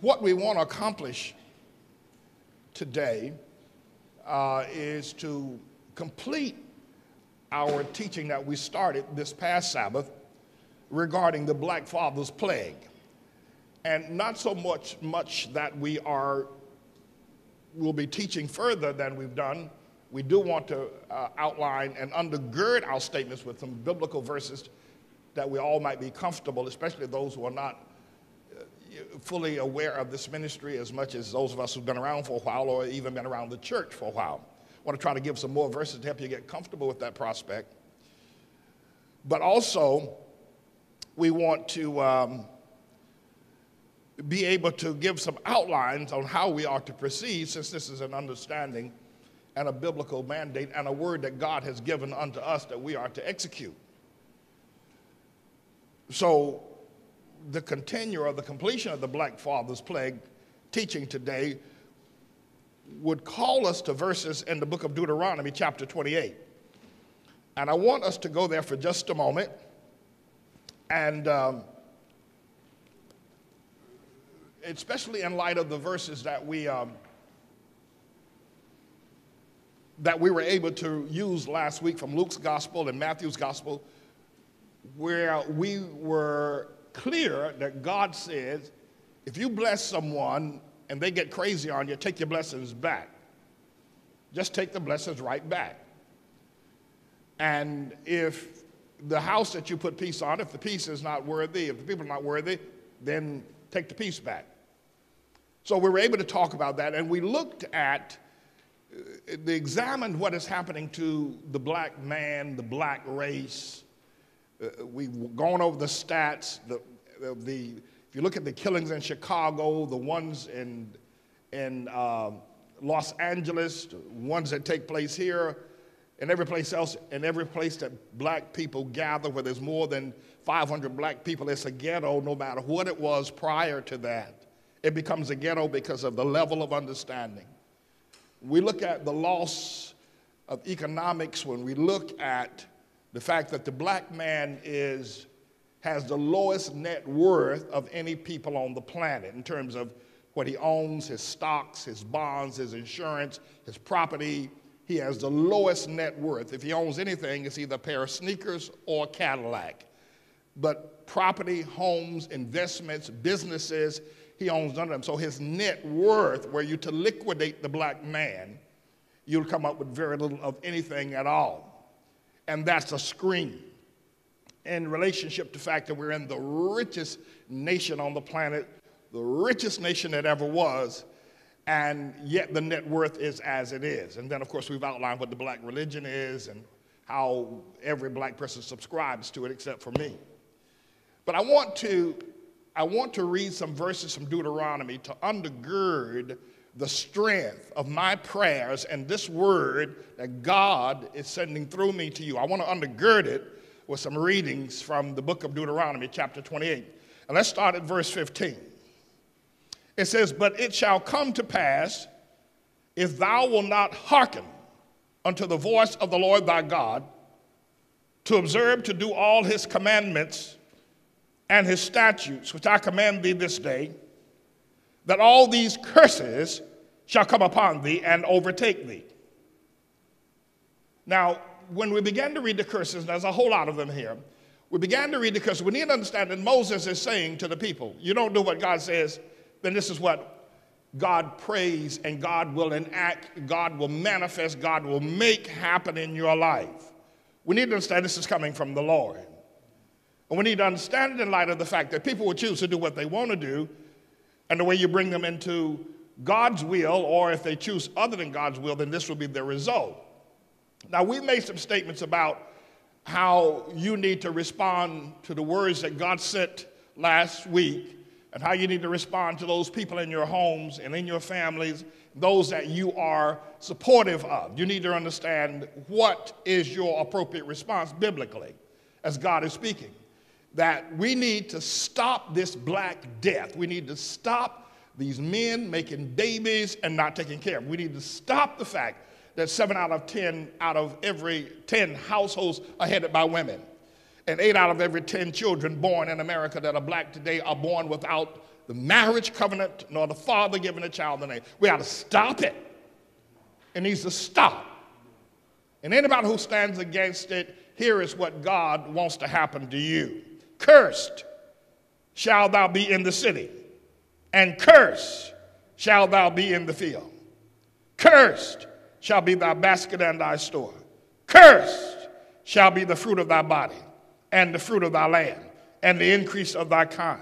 what we want to accomplish today is to complete our teaching that we started this past Sabbath regarding the Black Father's plague. And not so much that we'll be teaching further than we've done. We do want to outline and undergird our statements with some biblical verses that we all might be comfortable, especially those who are not fully aware of this ministry as much as those of us who've been around for a while or even been around the church for a while. I want to try to give some more verses to help you get comfortable with that prospect. But also, we want to be able to give some outlines on how we are to proceed, since this is an understanding and a biblical mandate and a word that God has given unto us that we are to execute. So the completion of the Black Father's plague teaching today would call us to verses in the book of Deuteronomy chapter 28. And I want us to go there for just a moment and especially in light of the verses that we were able to use last week from Luke's gospel and Matthew's gospel, where we were clear that God says, if you bless someone and they get crazy on you, take your blessings back. Just take the blessings right back. And if the house that you put peace on, if the peace is not worthy, if the people are not worthy, then take the peace back. So we were able to talk about that, and we looked at, examined what is happening to the black man, the black race. We've gone over the stats. If you look at the killings in Chicago, the ones in Los Angeles, the ones that take place here, and every place else, and every place that black people gather, where there's more than 500 black people, it's a ghetto no matter what it was prior to that. It becomes a ghetto because of the level of understanding. We look at the loss of economics when we look at the fact that the black man has the lowest net worth of any people on the planet in terms of what he owns, his stocks, his bonds, his insurance, his property. He has the lowest net worth. If he owns anything, it's either a pair of sneakers or a Cadillac. But property, homes, investments, businesses, he owns none of them. So his net worth, were you to liquidate the black man, you'll come up with very little of anything at all. And that's a scream in relationship to the fact that we're in the richest nation on the planet, the richest nation that ever was, and yet the net worth is as it is. And then, of course, we've outlined what the black religion is and how every black person subscribes to it except for me. But I want to read some verses from Deuteronomy to undergird the strength of my prayers and this word that God is sending through me to you. I want to undergird it with some readings from the book of Deuteronomy, chapter 28. And let's start at verse 15. It says, "But it shall come to pass, if thou wilt not hearken unto the voice of the Lord thy God, to observe to do all his commandments and his statutes, which I command thee this day, that all these curses shall come upon thee and overtake thee." Now, when we began to read the curses, and there's a whole lot of them here, we began to read the curses. We need to understand that Moses is saying to the people, you don't do what God says, then this is what God prays and God will enact, God will manifest, God will make happen in your life. We need to understand this is coming from the Lord. And we need to understand it in light of the fact that people will choose to do what they want to do, and the way you bring them into God's will, or if they choose other than God's will, then this will be the result. Now, we made some statements about how you need to respond to the words that God sent last week, and how you need to respond to those people in your homes and in your families, those that you are supportive of. You need to understand what is your appropriate response biblically as God is speaking. That we need to stop this black death. We need to stop these men making babies and not taking care of them. We need to stop the fact that 7 out of every 10 households are headed by women. And 8 out of every 10 children born in America that are black today are born without the marriage covenant, nor the father giving a child the name. We ought to stop it. It needs to stop. And anybody who stands against it, here is what God wants to happen to you. Cursed shall thou be in the city, and cursed shall thou be in the field. Cursed shall be thy basket and thy store. Cursed shall be the fruit of thy body, and the fruit of thy land, and the increase of thy kind,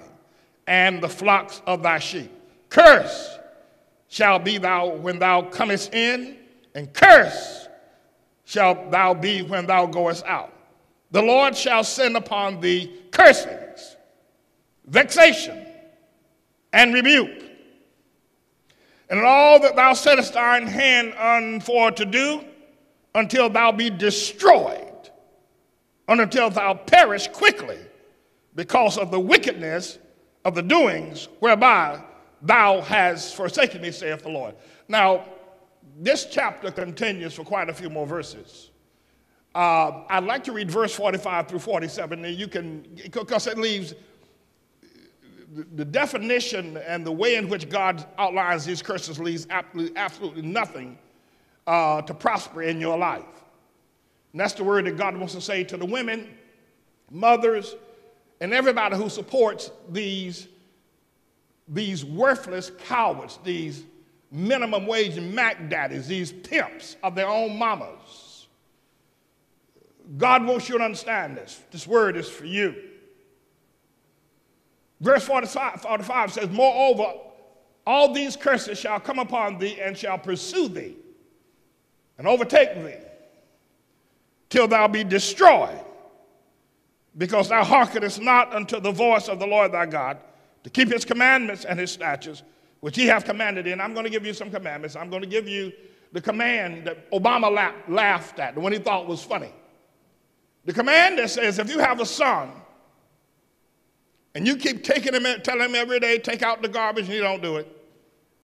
and the flocks of thy sheep. Cursed shall be thou when thou comest in, and cursed shalt thou be when thou goest out. The Lord shall send upon thee cursings, vexation, and rebuke. And in all that thou settest thine hand on for to do, until thou be destroyed, and until thou perish quickly, because of the wickedness of the doings whereby thou hast forsaken me, saith the Lord. Now, this chapter continues for quite a few more verses. I'd like to read verse 45 through 47, and you can, because it leaves the definition and the way in which God outlines these curses leaves absolutely nothing to prosper in your life. And that's the word that God wants to say to the women, mothers, and everybody who supports these worthless cowards, these minimum wage Mac daddies, these pimps of their own mamas. God wants you to understand this. This word is for you. Verse 45 says, moreover, all these curses shall come upon thee and shall pursue thee and overtake thee till thou be destroyed, because thou hearkenest not unto the voice of the Lord thy God, to keep his commandments and his statutes, which he hath commanded thee. And I'm going to give you some commandments. I'm going to give you the command that Obama laughed at, the one he thought was funny. The command that says, if you have a son, and you keep taking him, telling him every day, take out the garbage, and you don't do it,